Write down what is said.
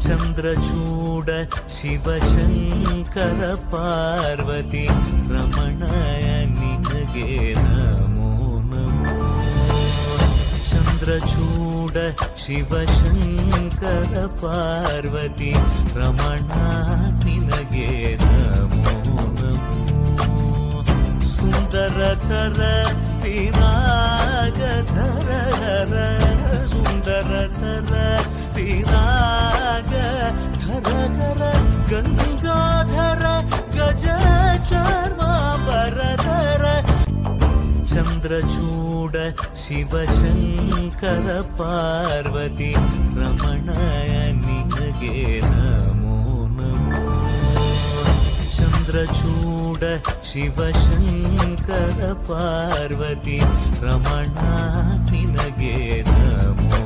ಚಂದ್ರಚೂಡ ಶಿವಶಂಕರ ಪಾರ್ವತಿ ರಮಣಯ ನಿನಗೆ ನಮೋ ನಮೋ. ಚಂದ್ರಚೂಡ ಶಿವಶಂಕರ ಪಾರ್ವತಿ ರಮಣ ನಿನಗೆ ನಮೋ ನಮೋ. ಸುಂದರತರ ವಿರಾಗಧರ ಸುಂದರತರ ವಿರಾಗಧರ ಗಂಗಾಧರ ಗಜ ಚರ್ಮಾಂಬರಧರ. ಚಂದ್ರಚೂಡ ಶಿವಶಂಕರ ಪಾರ್ವತಿ ರಮಣಯ ನಿನಗೆ ನಮೋ ನಮೋ. ಚಂದ್ರಚೂಡ ಶಿವಶಂಕರ ಪಾರ್ವತಿ ರಮಣ ನಿನಗೆ ನಮೋ